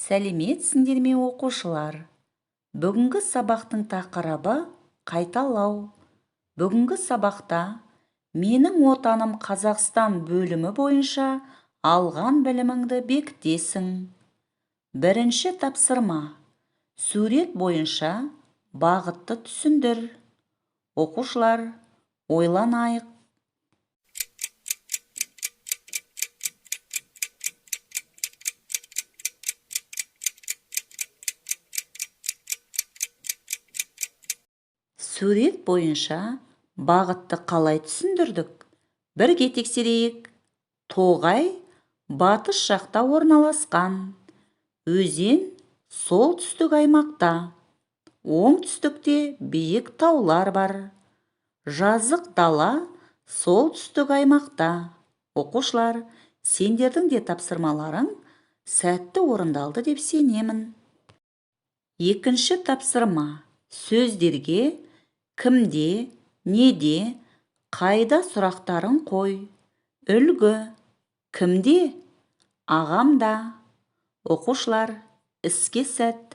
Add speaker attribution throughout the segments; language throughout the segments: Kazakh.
Speaker 1: Сәлеметсіңдер ме оқушылар? Бүгінгі сабақтың тақырыбы қайталау. Бүгінгі сабақта менің отаным Қазақстан бөлімі бойынша алған біліміңді бекітесің. Бірінші тапсырма. Сурет бойынша бағытты түсіндір. Оқушылар, ойланайық. Сурет бойынша бағытты қалай түсіндірдік? Бірге тексерейік. Тоғай батыс жақта орналасқан. Өзен солтүстік аймақта. Оңтүстікте биік таулар бар. Жазық дала солтүстік аймақта. Оқушылар, сендердің де тапсырмаларың сәтті орындалды деп сенемін. Екінші тапсырма. Сөздерге кімде, неде, қайда сұрақтарын қой. Үлгі. Кімде? Ағамда. Оқушылар, іске сәт.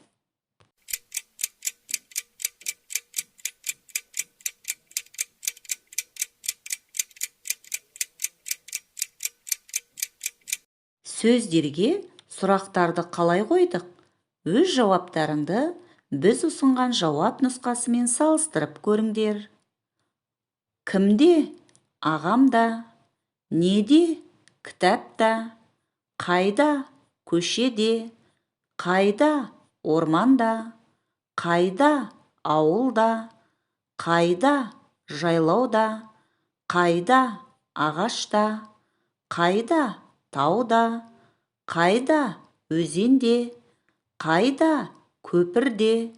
Speaker 1: Сөздерге сұрақтарды қалай қойдық? Өз жауаптарыңды біз ұсынған жауап нұсқасымен салыстырып көріңдер. Кімде? Ағамда. Неде? Кітапта. Қайда? Көшеде. Қайда? Орманда. Қайда? Ауылда. Қайда? Жайлауда. Қайда? Ағашта. Қайда? Тауда. Қайда? Өзенде. Қайда? Көпірде.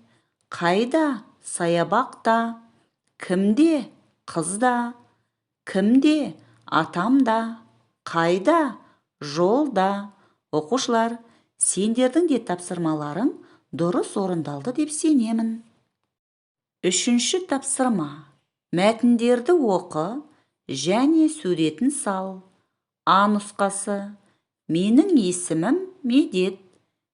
Speaker 1: Қайда? Саябақта. Кімде? Қызда. Кімде? Атамда. Қайда? Жолда. Оқушылар, сендердің де тапсырмаларың дұрыс орындалды деп сенемін. Үшінші тапсырма. Мәтіндерді оқы және суретін сал. А нұсқасы. Менің есімім Медет.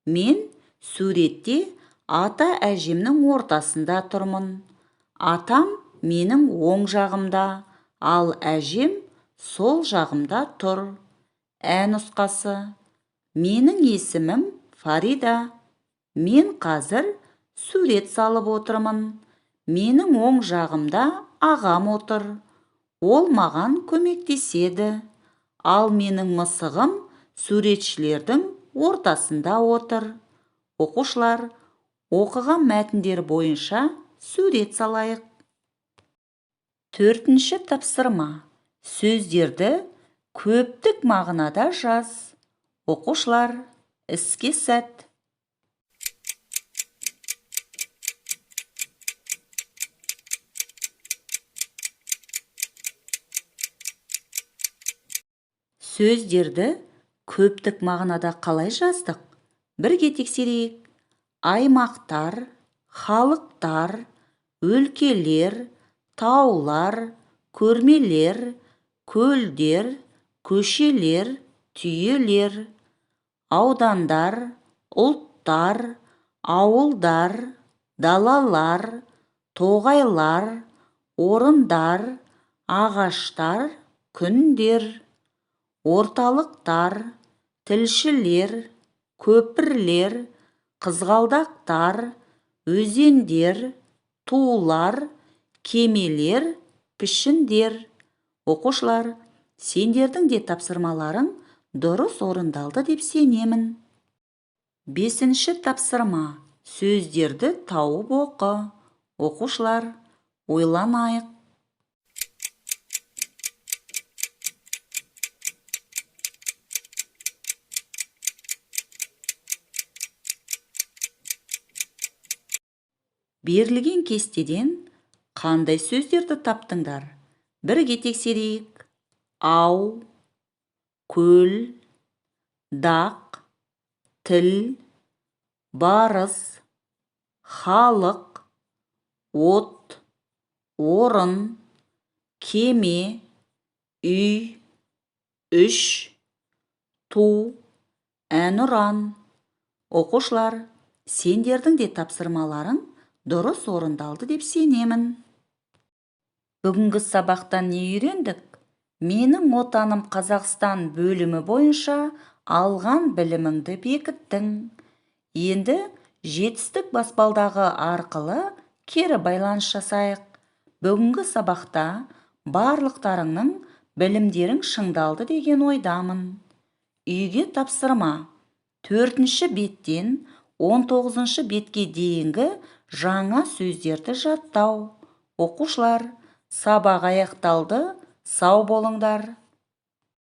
Speaker 1: Мен суретте ата әжемнің ортасында тұрмын. Атам менің оң жағымда, ал әжем сол жағымда тұр. Ә нұсқасы. Менің есімім Фарида. Мен қазір сурет салып отырмын. Менің оң жағымда ағам отыр. Ол маған көмектеседі. Ал менің мысығым суретшілердің ортасында отыр. Оқушылар, оқыған мәтіндер бойынша сурет салайық. Төртінші тапсырма. Сөздерді көптік мағынада жаз. Оқушылар, іске сәт. Сөздерді көптік мағынада қалай жаздық? Бірге тексерейік. Аймақтар, халықтар, өлкелер, таулар, көрмелер, көлдер, көшелер, түйелер. Аудандар, ұлттар, ауылдар, далалар, тоғайлар, орындар, ағаштар, күндер. Орталықтар, тілшілер, көпірлер, қызғалдақтар, өзендер, тулар, кемелер, пішіндер. Оқушылар, сендердің де тапсырмаларың дұрыс орындалды деп сенемін. Бесінші тапсырма. Сөздерді тауып оқы. Оқушылар, ойланайық. Берілген кестеден қандай сөздерді таптыңдар? Бірге тексерейік. Ау, көл, дақ, тіл, барыс, халық, от, орын, кеме, үй, үш, ту, әнұран, Оқушылар, сендердің де тапсырмаларың дұрыс орындалды деп сенемін. Бүгінгі сабақтан не үйрендік? Менің отаным Қазақстан бөлімі бойынша алған біліміңді бекіттің. Енді жетістік баспалдағы арқылы кері байланыс жасайық. Бүгінгі сабақта барлықтарыңның білімдерің шыңдалды деген ойдамын. Үйге тапсырма. 4-ші беттен 19-ші бетке дейінгі жаңа сөздерді жаттау. Оқушылар, сабақ аяқталды, сау болыңдар.